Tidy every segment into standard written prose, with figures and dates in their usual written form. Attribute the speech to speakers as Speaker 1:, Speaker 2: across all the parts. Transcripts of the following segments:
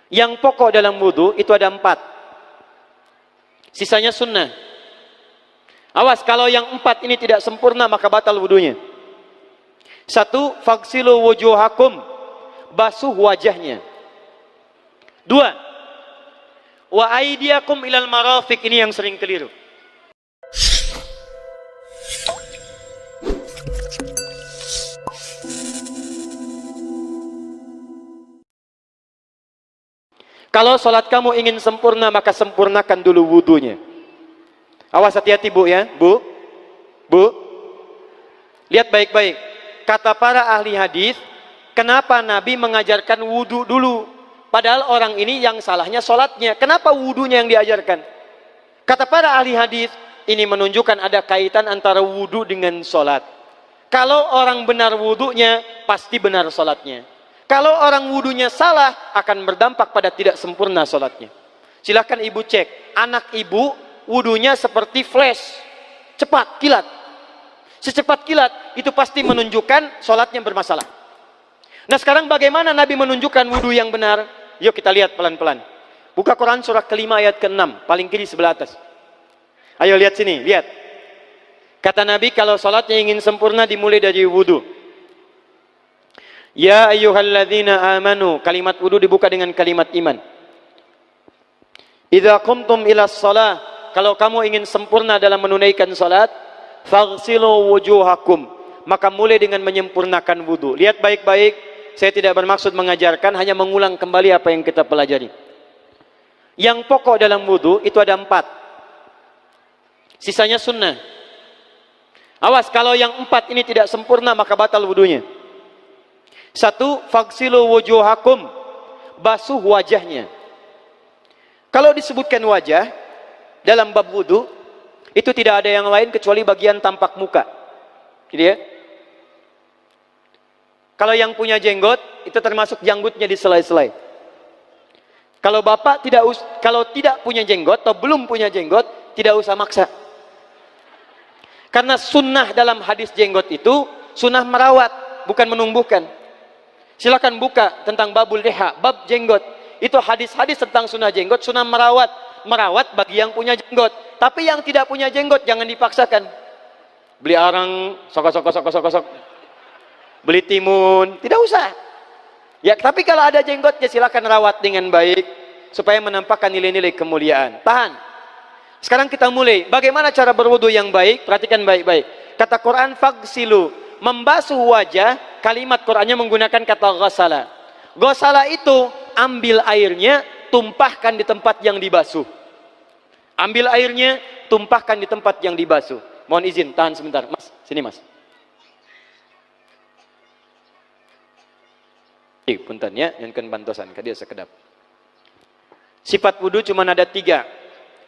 Speaker 1: Yang pokok dalam wudu itu ada 4. Sisanya sunnah. Awas, kalau yang 4 ini tidak sempurna maka batal wudunya. 1. Faghsilu wujuhakum, basuh wajahnya. 2. Wa aydiyakum ilal marafiq, ini yang sering keliru. Kalau sholat kamu ingin sempurna, maka sempurnakan dulu wudunya. Awas, hati-hati bu ya, bu. Lihat baik-baik. Kata para ahli hadis, kenapa Nabi mengajarkan wudu dulu? Padahal orang ini yang salahnya sholatnya. Kenapa wudunya yang diajarkan? Kata para ahli hadis, ini menunjukkan ada kaitan antara wudu dengan sholat. Kalau orang benar wudunya, pasti benar sholatnya. Kalau orang wudunya salah, akan berdampak pada tidak sempurna sholatnya. Silahkan ibu cek, anak ibu wudunya seperti flash, cepat, kilat. Secepat kilat, itu pasti menunjukkan sholatnya bermasalah. Nah sekarang bagaimana Nabi menunjukkan wudu yang benar? Yuk kita lihat pelan-pelan. Buka Quran surah ke-5 ayat ke-6, paling kiri sebelah atas. Ayo lihat sini, lihat. Kata Nabi, kalau sholatnya ingin sempurna dimulai dari wudu. Ya ayyuhalladzina amanu, kalimat wudu dibuka dengan kalimat iman. Idza qumtum ilas shalah, kalau kamu ingin sempurna dalam menunaikan salat, faghsilu wujuhakum, maka mulai dengan menyempurnakan wudu. Lihat baik-baik, saya tidak bermaksud mengajarkan, hanya mengulang kembali apa yang kita pelajari. Yang pokok dalam wudu itu ada 4. Sisanya sunnah. Awas, kalau yang 4 ini tidak sempurna maka batal wudunya. 1. Faghsilu wujuhakum, basuh wajahnya. Kalau disebutkan wajah dalam bab wudu, itu tidak ada yang lain kecuali bagian tampak muka. Gitu ya. Kalau yang punya jenggot, itu termasuk janggutnya di selai-selai. Kalau bapak kalau tidak punya jenggot atau belum punya jenggot, tidak usah maksa. Karena sunnah dalam hadis jenggot itu sunnah merawat, bukan menumbuhkan. Silakan buka tentang babul liha, bab jenggot. Itu hadis-hadis tentang sunnah jenggot, sunnah merawat. Merawat bagi yang punya jenggot. Tapi yang tidak punya jenggot jangan dipaksakan. Beli arang, sok. Beli timun, tidak usah. Ya, tapi kalau ada jenggotnya silakan rawat dengan baik supaya menampakkan nilai-nilai kemuliaan. Tahan. Sekarang kita mulai. Bagaimana cara berwudu yang baik? Perhatikan baik-baik. Kata Quran, faghsilu, membasuh wajah. Kalimat Qurannya menggunakan kata ghasala. Ghasala itu ambil airnya, tumpahkan di tempat yang dibasuh. Ambil airnya, tumpahkan di tempat yang dibasuh. Mohon izin, tahan sebentar. Mas, sini mas. Punten ya, yang kan bantosan, kadia sekedap. Sifat wudu cuma ada 3.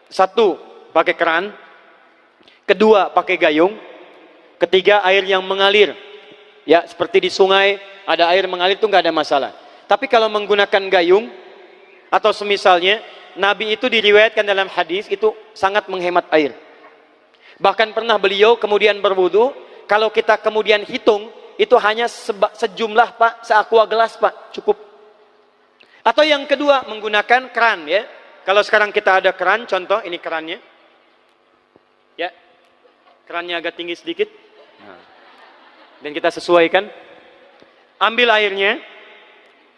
Speaker 1: 1, pakai keran. 2, pakai gayung. 3, air yang mengalir. Ya, seperti di sungai ada air mengalir itu nggak ada masalah. Tapi kalau menggunakan gayung atau semisalnya, Nabi itu diriwayatkan dalam hadis itu sangat menghemat air. Bahkan pernah beliau kemudian berwudu, kalau kita kemudian hitung itu hanya sejumlah pak, seaqua gelas pak, cukup. Atau yang kedua menggunakan keran ya. Kalau sekarang kita ada keran, contoh ini kerannya. Ya. Kerannya agak tinggi sedikit. Nah. Dan kita sesuaikan. Ambil airnya.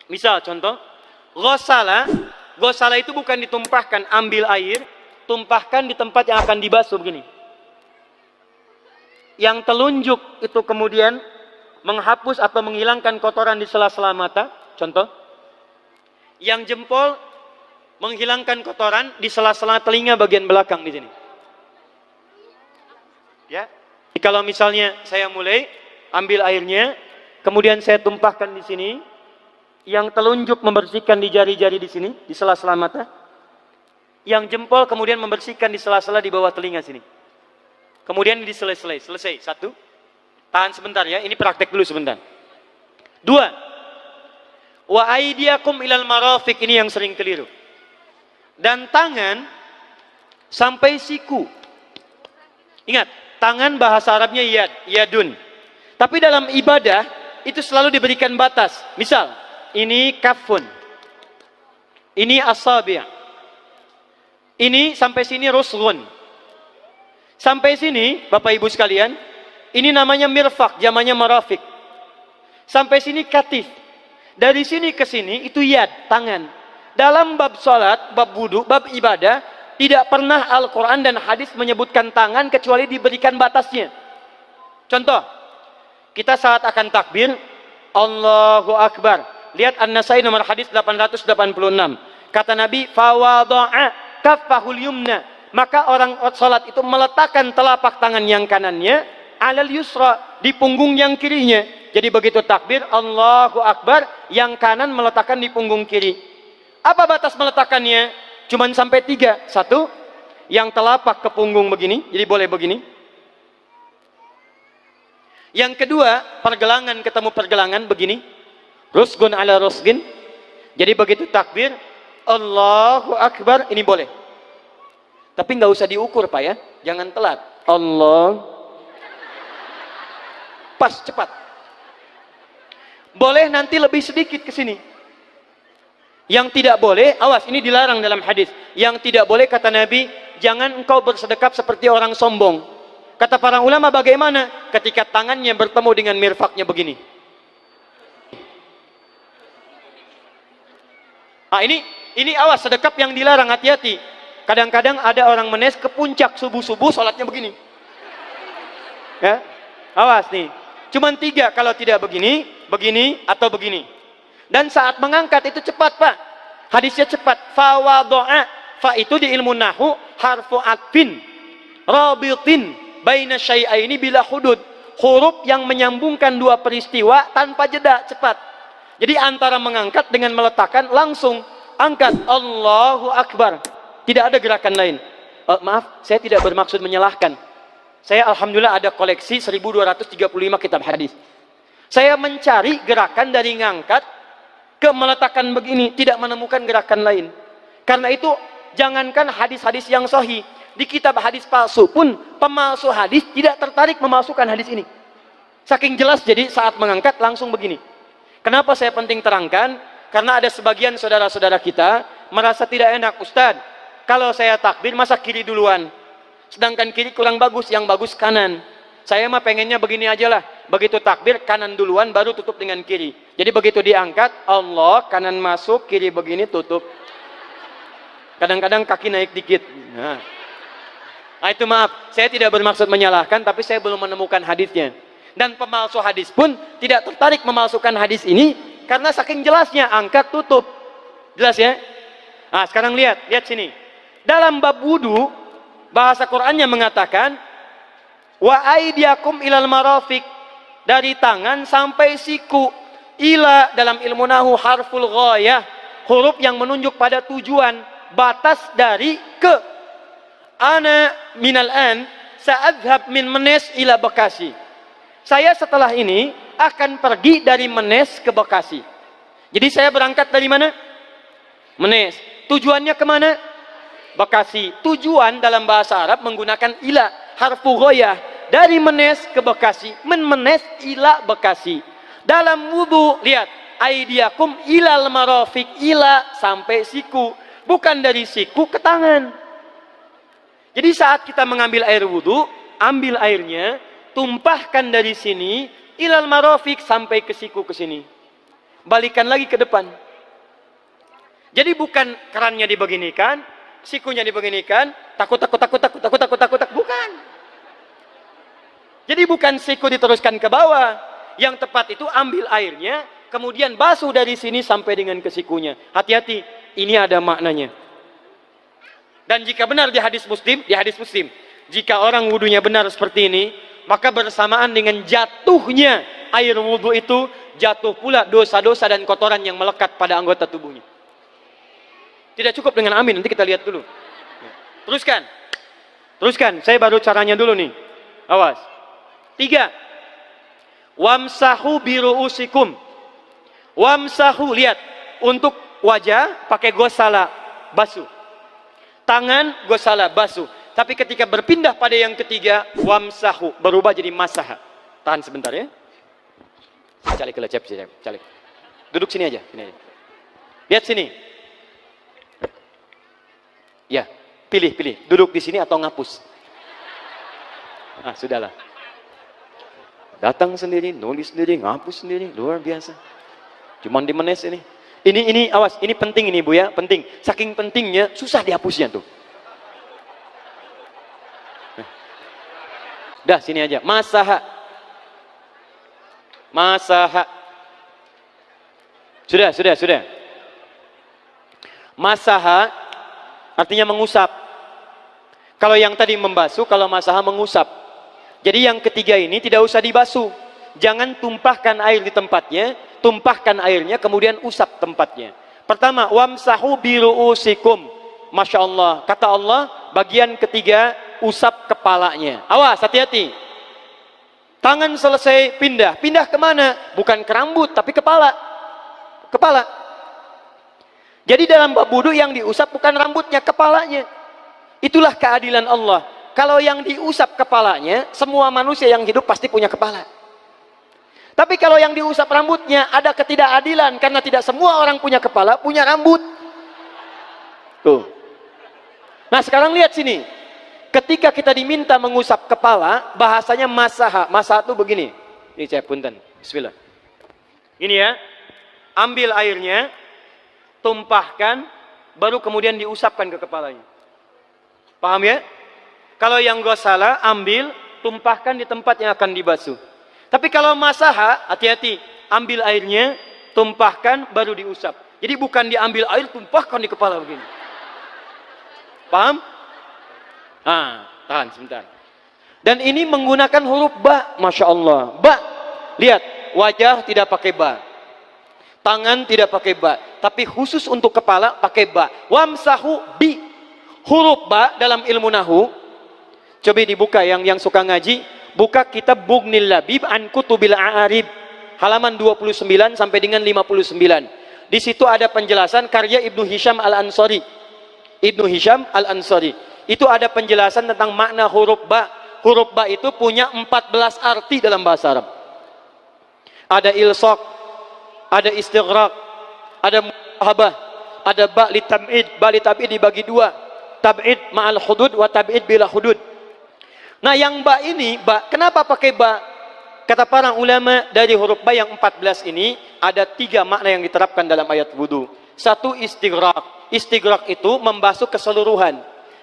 Speaker 1: Misal contoh, ghasala itu bukan ditumpahkan, ambil air, tumpahkan di tempat yang akan dibasuh begini. Yang telunjuk itu kemudian menghapus atau menghilangkan kotoran di sela-sela mata, contoh. Yang jempol menghilangkan kotoran di sela-sela telinga bagian belakang di sini. Ya. Jadi kalau misalnya saya mulai ambil airnya, kemudian saya tumpahkan di sini, yang telunjuk membersihkan di jari-jari di sini, di sela-sela mata. Yang jempol kemudian membersihkan di sela-sela di bawah telinga sini. Kemudian di selesai. 1. Tahan sebentar ya, ini praktek dulu sebentar. 2. Wa aydiyakum ilal marafiq, ini yang sering keliru. Dan tangan sampai siku. Ingat, tangan bahasa Arabnya yadun. Tapi dalam ibadah itu selalu diberikan batas. Misal, ini kafun. Ini asabi'. Ini sampai sini rusghun. Sampai sini, Bapak Ibu sekalian, ini namanya mirfaq, jamannya marafiq. Sampai sini katif. Dari sini ke sini itu yad, tangan. Dalam bab salat, bab wudu, bab ibadah, tidak pernah Al-Quran dan hadis menyebutkan tangan kecuali diberikan batasnya. Contoh, kita saat akan takbir, Allahu Akbar. Lihat An-Nasai nomor hadis 886. Kata Nabi, fawada'a kaffahul yumna. Maka orang salat itu meletakkan telapak tangan yang kanannya alal yusra, di punggung yang kirinya. Jadi begitu takbir, Allahu Akbar, yang kanan meletakkan di punggung kiri. Apa batas meletakkannya? Cuman sampai 3. 1, yang telapak ke punggung begini, jadi boleh begini. Yang kedua, pergelangan ketemu pergelangan begini. Rusgun ala rusgin. Jadi begitu takbir, Allahu Akbar, ini boleh. Tapi nggak usah diukur Pak ya, jangan telat. Allah, pas, cepat. Boleh nanti lebih sedikit ke sini. Yang tidak boleh, awas, ini dilarang dalam hadis. Yang tidak boleh kata Nabi, jangan engkau bersedekap seperti orang sombong. Kata para ulama bagaimana? Ketika tangannya bertemu dengan mirfaknya begini. Nah, ini awas, sedekap yang dilarang, hati-hati. Kadang-kadang ada orang menes ke puncak subuh-subuh, sholatnya begini. Ya, awas nih. Cuman 3, kalau tidak begini, begini, atau begini. Dan saat mengangkat itu cepat Pak. Hadisnya cepat. Fawado'a. Fa itu di ilmu nahu harfu atfin rabitin baina syai'aini bila hudud. Huruf yang menyambungkan dua peristiwa tanpa jeda, cepat. Jadi antara mengangkat dengan meletakkan, langsung angkat Allahu Akbar. Tidak ada gerakan lain. Maaf, saya tidak bermaksud menyalahkan. Saya alhamdulillah ada koleksi 1235 kitab hadis. Saya mencari gerakan dari ngangkat ke meletakkan begini, tidak menemukan gerakan lain. Karena itu jangankan hadis-hadis yang sahih, di kitab hadis palsu pun pemalsu hadis tidak tertarik memasukkan hadis ini. Saking jelas, jadi saat mengangkat langsung begini. Kenapa saya penting terangkan? Karena ada sebagian saudara-saudara kita merasa tidak enak, Ustadz, kalau saya takbir masa kiri duluan, sedangkan kiri kurang bagus, yang bagus kanan. Saya mah pengennya begini aja lah, begitu takbir kanan duluan baru tutup dengan kiri. Jadi begitu diangkat, Allah, kanan masuk, kiri begini tutup. Kadang-kadang kaki naik dikit. Nah, itu maaf, saya tidak bermaksud menyalahkan, tapi saya belum menemukan hadisnya. Dan pemalsu hadis pun tidak tertarik memalsukan hadis ini karena saking jelasnya, angkat tutup. Jelas ya? Nah, sekarang lihat sini. Dalam bab wudu, bahasa Qur'annya mengatakan wa aidiakum ilal marafiq, dari tangan sampai siku. Ila dalam ilmu nahu harful ghayah, huruf yang menunjuk pada tujuan, batas dari ke. Ana minal an sa'adhab min Menes ila Bekasi. Saya setelah ini akan pergi dari Menes ke Bekasi. Jadi saya berangkat dari mana? Menes. Tujuannya kemana? Bekasi. Tujuan dalam bahasa Arab menggunakan ila, harfu ghayah, dari Menes ke Bekasi. Menes ila Bekasi. Dalam wudu, lihat, aidiakum ilal marafiq, ila sampai siku, bukan dari siku ke tangan. Jadi saat kita mengambil air wudu, ambil airnya, tumpahkan dari sini ilal marafiq sampai ke siku ke sini. Balikan lagi ke depan. Jadi bukan kerannya dibeginikan, sikunya dibeginikan, takut, bukan. Jadi bukan siku diteruskan ke bawah. Yang tepat itu ambil airnya, kemudian basuh dari sini sampai dengan ke sikunya. Hati-hati, ini ada maknanya. Dan jika benar di hadis Muslim, jika orang wudunya benar seperti ini, maka bersamaan dengan jatuhnya air wudu itu, jatuh pula dosa-dosa dan kotoran yang melekat pada anggota tubuhnya. Tidak cukup dengan amin, nanti kita lihat dulu. Teruskan, saya baru caranya dulu nih. Awas. 3. Wamsahu biru'usikum. Wamsahu, lihat, untuk wajah pakai gosala, basuh. Tangan gosala, basuh. Tapi ketika berpindah pada yang ketiga, wamsahu, berubah jadi masaha. Tahan sebentar ya. Calik. Duduk sini aja. Lihat sini. Ya, pilih. Duduk di sini atau ngapus. Ah, sudahlah. Datang sendiri, nulis sendiri, ngapus sendiri, luar biasa. Cuman di menes ini. Ini awas, ini penting ini Bu ya, penting. Saking pentingnya susah dihapusnya tuh. Dah sini aja. Masaha. Sudah. Masaha artinya mengusap. Kalau yang tadi membasuh, kalau masaha mengusap. Jadi yang ketiga ini tidak usah dibasuh. Jangan tumpahkan air di tempatnya, tumpahkan airnya kemudian usap tempatnya. Pertama, wamsahu biru'usikum. Masya Allah, kata Allah, bagian ketiga usap kepalanya. Awas, hati-hati. Tangan selesai pindah kemana? Bukan ke rambut, tapi kepala. Jadi dalam bab wudu yang diusap bukan rambutnya, kepalanya. Itulah keadilan Allah. Kalau yang diusap kepalanya, semua manusia yang hidup pasti punya kepala. Tapi kalau yang diusap rambutnya, ada ketidakadilan karena tidak semua orang punya kepala, punya rambut. Tuh. Nah, sekarang lihat sini. Ketika kita diminta mengusap kepala, bahasanya masaha. Masaha itu begini. Ini saya punten. Bismillah. Ini ya. Ambil airnya, tumpahkan, baru kemudian diusapkan ke kepalanya. Paham ya? Kalau yang ghasala, ambil, tumpahkan di tempat yang akan dibasuh. Tapi kalau masaha, hati-hati. Ambil airnya, tumpahkan, baru diusap. Jadi bukan diambil air, tumpahkan di kepala begini. Paham? Ah, tahan sebentar. Dan ini menggunakan huruf ba, Masya Allah. Ba, lihat, wajah tidak pakai ba, tangan tidak pakai ba, tapi khusus untuk kepala pakai ba. Wamsahu bi, huruf ba dalam ilmu nahu. Coba dibuka yang suka ngaji, buka kitab Bughnil Labib an Kutubil A'arib, halaman 29 sampai dengan 59. Di situ ada penjelasan karya Ibnu Hisham Al-Ansari. Itu ada penjelasan tentang makna huruf ba. Huruf ba itu punya 14 arti dalam bahasa Arab. Ada ilsaq, ada istighraq, ada muhabah, ada ba li tab'id. Ba li tab'id dibagi dua. Tab'id ma'al hudud wa tab'id bila hudud. Nah, yang ba ini, kenapa pakai ba? Kata para ulama, dari huruf ba yang 14 ini ada 3 makna yang diterapkan dalam ayat wudu. Satu, istighraq. Istighraq itu membasuh keseluruhan.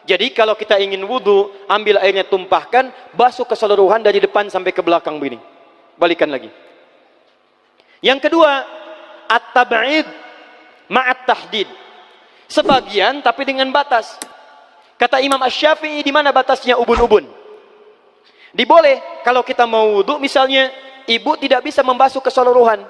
Speaker 1: Jadi kalau kita ingin wudu, ambil airnya, tumpahkan, basuh keseluruhan dari depan sampai ke belakang begini. Balikan lagi. Yang kedua, at-tab'id ma'at tahdid. Sebagian tapi dengan batas. Kata Imam Asy-Syafi'i, di mana batasnya ubun-ubun? Diboleh kalau kita mau wudu, misalnya ibu tidak bisa membasuh keseluruhan.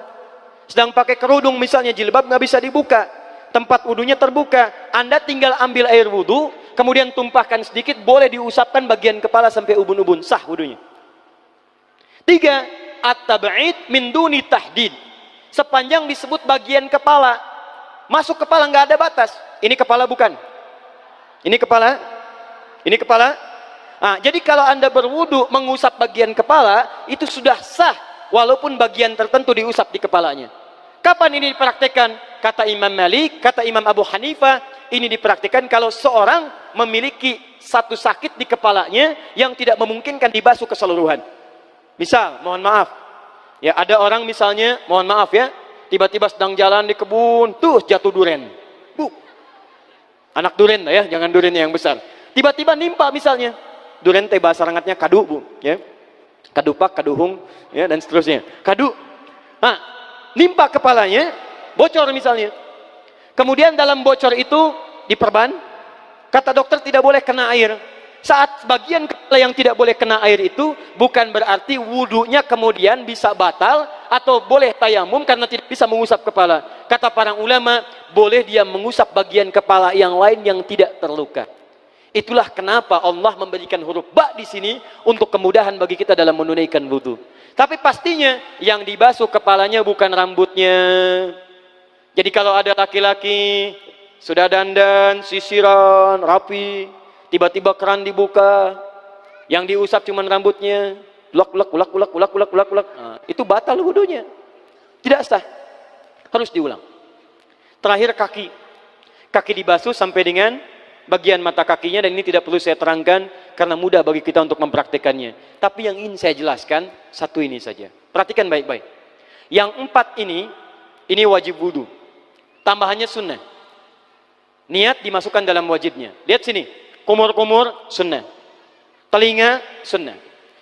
Speaker 1: Sedang pakai kerudung misalnya, jilbab nggak bisa dibuka. Tempat wudunya terbuka. Anda tinggal ambil air wudu, kemudian tumpahkan sedikit, boleh diusapkan bagian kepala sampai ubun-ubun, sah wudunya. 3, at-tab'id min duni tahdid. Sepanjang disebut bagian kepala, masuk kepala nggak ada batas. Ini kepala bukan? Ini kepala? Ini kepala? Nah, jadi kalau Anda berwudu mengusap bagian kepala, itu sudah sah walaupun bagian tertentu diusap di kepalanya. Kapan ini dipraktekkan? Kata Imam Malik, kata Imam Abu Hanifah, ini dipraktikkan kalau seorang memiliki satu sakit di kepalanya yang tidak memungkinkan dibasuh keseluruhan. Misal, mohon maaf, ya ada orang misalnya, mohon maaf ya, tiba-tiba sedang jalan di kebun, tuh jatuh duren, bu, anak duren ya, jangan durennya yang besar. Tiba-tiba nimpa misalnya, duren teh bahasa rangatnya kadu bu, ya, kadupak, kaduhung, ya dan seterusnya, kadu. Nah, nimpa kepalanya, bocor misalnya. Kemudian dalam bocor itu diperban, kata dokter tidak boleh kena air. Saat bagian kepala yang tidak boleh kena air itu, bukan berarti wudunya kemudian bisa batal atau boleh tayamum karena tidak bisa mengusap kepala. Kata para ulama, boleh dia mengusap bagian kepala yang lain yang tidak terluka. Itulah kenapa Allah memberikan huruf ba di sini untuk kemudahan bagi kita dalam menunaikan wudu. Tapi pastinya yang dibasuh kepalanya bukan rambutnya. Jadi kalau ada laki-laki sudah dandan, sisiran, rapi, tiba-tiba keran dibuka, yang diusap cuma rambutnya, ulak. Nah, itu batal wudunya. Tidak sah. Harus diulang. Terakhir kaki. Kaki dibasuh sampai dengan bagian mata kakinya, dan ini tidak perlu saya terangkan karena mudah bagi kita untuk mempraktekannya. Tapi yang ingin saya jelaskan satu ini saja. Perhatikan baik-baik. Yang 4 ini wajib wudu. Tambahannya sunnah. Niat dimasukkan dalam wajibnya. Lihat sini. Kumur-kumur sunnah. Telinga sunnah.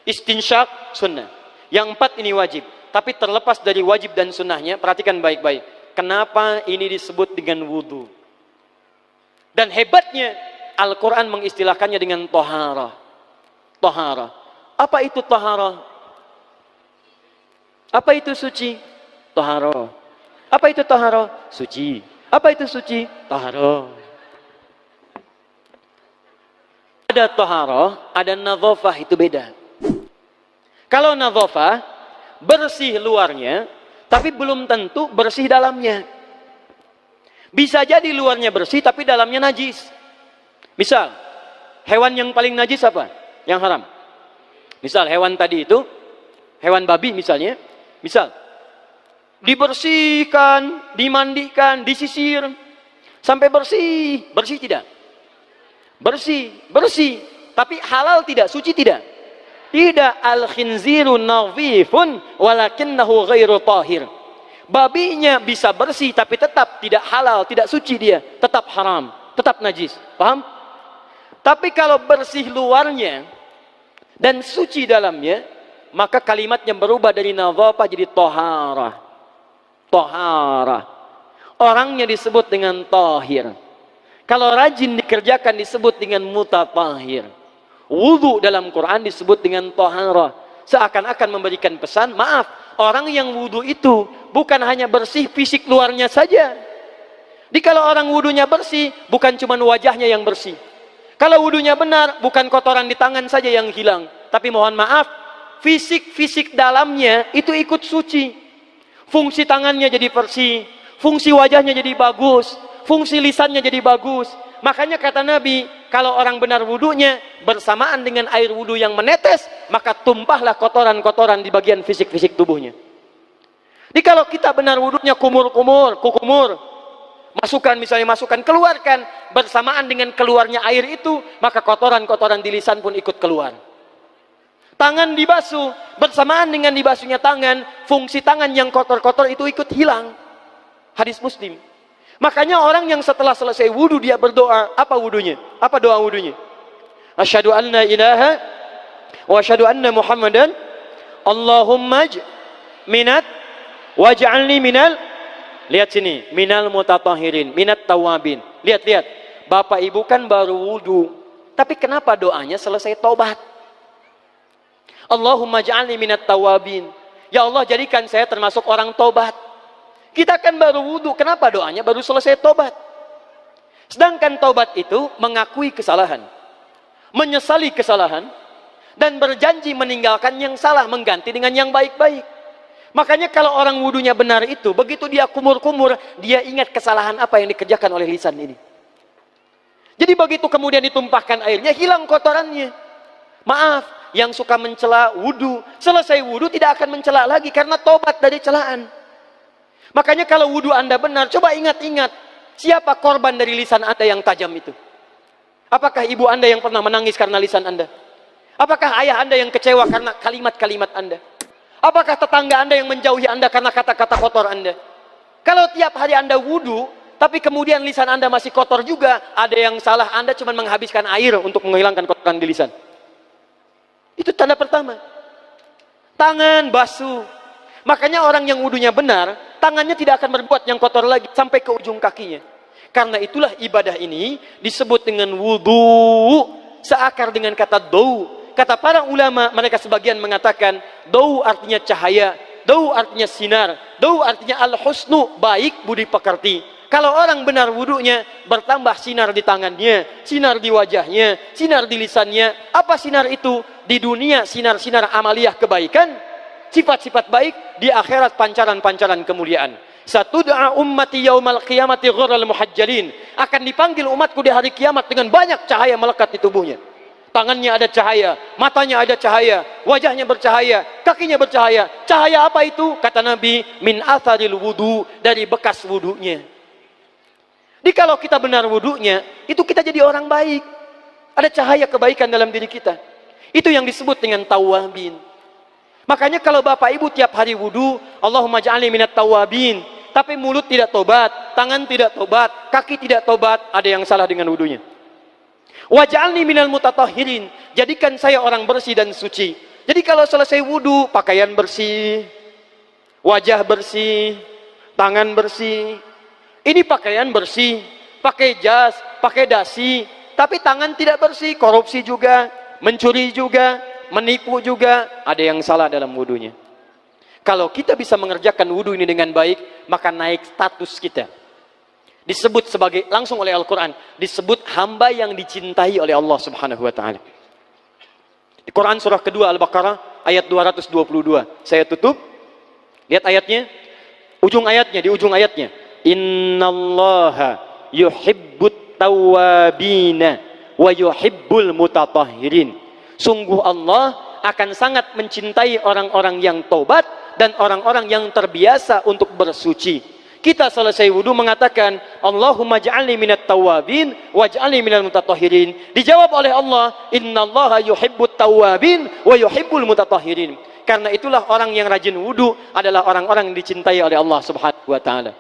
Speaker 1: Istinsyak sunnah. Yang 4 ini wajib. Tapi terlepas dari wajib dan sunnahnya, perhatikan baik-baik. Kenapa ini disebut dengan wudu? Dan hebatnya Al-Quran mengistilahkannya dengan toharah. Toharah. Apa itu toharah? Apa itu suci? Toharah. Apa itu toharah? Suci. Apa itu suci? Toharah. Ada toharah, ada nadhafah, itu beda. Kalau nadhafah, bersih luarnya, tapi belum tentu bersih dalamnya. Bisa jadi luarnya bersih tapi dalamnya najis. Misal, hewan yang paling najis apa? Yang haram. Misal hewan tadi itu, hewan babi misalnya, misal dibersihkan, dimandikan, disisir sampai bersih. Bersih tidak? Bersih, bersih. Tapi halal tidak? Suci tidak? Tidak. Al-khinziru nadhifun walakinnahu ghairu tahir. Babinya bisa bersih tapi tetap tidak halal, tidak suci dia, tetap haram, tetap najis. Paham? Tapi kalau bersih luarnya dan suci dalamnya, maka kalimatnya berubah dari nadhafah jadi toharah. Toharah. Orangnya disebut dengan tahir. Kalau rajin dikerjakan disebut dengan mutatahhir. Wudu dalam Quran disebut dengan toharah. Seakan-akan memberikan pesan, maaf, orang yang wudu itu bukan hanya bersih fisik luarnya saja. Jadi kalau orang wudunya bersih, bukan cuma wajahnya yang bersih. Kalau wudunya benar, bukan kotoran di tangan saja yang hilang. Tapi mohon maaf, fisik dalamnya itu ikut suci. Fungsi tangannya jadi bersih, fungsi wajahnya jadi bagus, fungsi lisannya jadi bagus. Makanya kata Nabi, kalau orang benar wudunya bersamaan dengan air wudu yang menetes, maka tumpahlah kotoran-kotoran di bagian fisik-fisik tubuhnya. Jadi kalau kita benar wudunya kumur-kumur, kukumur, masukkan misalnya, masukkan, keluarkan, bersamaan dengan keluarnya air itu, maka kotoran-kotoran di lisan pun ikut keluar. Tangan dibasuh, bersamaan dengan dibasuhnya tangan, fungsi tangan yang kotor-kotor itu ikut hilang. Hadis Muslim. Makanya orang yang setelah selesai wudu dia berdoa, apa wudunya? Apa doa wudunya? Asyhadu an la ilaha wa asyhadu anna Muhammadan Allahumma minat waj'alni minal, lihat sini, minal mutatahhirin, minat tawabin. Lihat. Bapak Ibu kan baru wudu, tapi kenapa doanya selesai tobat? Allahumma ja'alni minat tawabin. Ya Allah, jadikan saya termasuk orang tobat. Kita kan baru wudu, kenapa doanya baru selesai tobat? Sedangkan tobat itu mengakui kesalahan, menyesali kesalahan, dan berjanji meninggalkan yang salah, mengganti dengan yang baik-baik. Makanya kalau orang wudunya benar itu, begitu dia kumur-kumur, dia ingat kesalahan apa yang dikerjakan oleh lisan ini. Jadi begitu kemudian ditumpahkan airnya, hilang kotorannya. Maaf, yang suka mencela wudu, selesai wudu tidak akan mencela lagi karena tobat dari celaan. Makanya kalau wudu Anda benar, coba ingat-ingat, siapa korban dari lisan Anda yang tajam itu? Apakah ibu Anda yang pernah menangis karena lisan Anda? Apakah ayah Anda yang kecewa karena kalimat-kalimat Anda? Apakah tetangga Anda yang menjauhi Anda karena kata-kata kotor Anda? Kalau tiap hari Anda wudu, tapi kemudian lisan Anda masih kotor juga, ada yang salah, Anda cuma menghabiskan air untuk menghilangkan kotoran di lisan. Itu tanda pertama. Tangan basuh. Makanya orang yang wudunya benar, tangannya tidak akan berbuat yang kotor lagi sampai ke ujung kakinya. Karena itulah ibadah ini disebut dengan wudu, seakar dengan kata dau. Kata para ulama, mereka sebagian mengatakan dau artinya cahaya, dau artinya sinar, dau artinya al-husnu, baik budi pekerti. Kalau orang benar wudunya, bertambah sinar di tangannya, sinar di wajahnya, sinar di lisannya. Apa sinar itu? Di dunia sinar-sinar amaliyah kebaikan, sifat-sifat baik, di akhirat pancaran-pancaran kemuliaan. Satud'a ummati yaumal qiyamati ghurral muhajjalin. Akan dipanggil umatku di hari kiamat dengan banyak cahaya melekat di tubuhnya. Tangannya ada cahaya, matanya ada cahaya, wajahnya bercahaya, kakinya bercahaya. Cahaya apa itu? Kata Nabi, min atharil wudu, dari bekas wudunya. Jadi kalau kita benar wudunya, itu kita jadi orang baik. Ada cahaya kebaikan dalam diri kita. Itu yang disebut dengan tawabin. Makanya kalau bapak ibu tiap hari wudu, Allahumma ja'alni minat tawabin. Tapi mulut tidak tobat, tangan tidak tobat, kaki tidak tobat, ada yang salah dengan wudunya. Waj'alni minal mutatahhirin. Jadikan saya orang bersih dan suci. Jadi kalau selesai wudu, pakaian bersih, wajah bersih, tangan bersih. Ini pakaian bersih, pakai jas, pakai dasi, tapi tangan tidak bersih, korupsi juga, mencuri juga, menipu juga, ada yang salah dalam wudunya. Kalau kita bisa mengerjakan wudu ini dengan baik, maka naik status kita. Disebut sebagai, langsung oleh Al-Quran, disebut hamba yang dicintai oleh Allah Subhanahu wa ta'ala. Di Quran surah kedua Al-Baqarah ayat 222. Saya tutup. Lihat ayatnya. Di ujung ayatnya. Innallaha yuhibbut tawwabina wa yuhibbul mutatahhirin. Sungguh Allah akan sangat mencintai orang-orang yang tobat dan orang-orang yang terbiasa untuk bersuci. Kita selesai wudu mengatakan, Allahumma ja'alni minat tawabin waj'alni minal mutatahhirin. Dijawab oleh Allah, innallaha yuhibbut tawabin wa yuhibbul mutatahhirin. Karena itulah orang yang rajin wudu adalah orang-orang yang dicintai oleh Allah Subhanahu wa ta'ala.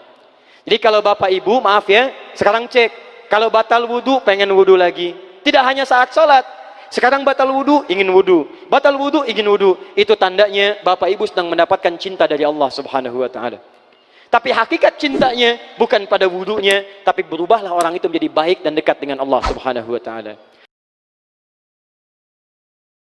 Speaker 1: Jadi kalau bapak ibu, maaf ya, sekarang cek, kalau batal wudu pengen wudu lagi. Tidak hanya saat sholat. Sekarang batal wudu, ingin wudu. Batal wudu, ingin wudu. Itu tandanya bapak ibu sedang mendapatkan cinta dari Allah Subhanahu wa ta'ala. Tapi hakikat cintanya bukan pada wudunya, tapi berubahlah orang itu menjadi baik dan dekat dengan Allah Subhanahu wa ta'ala.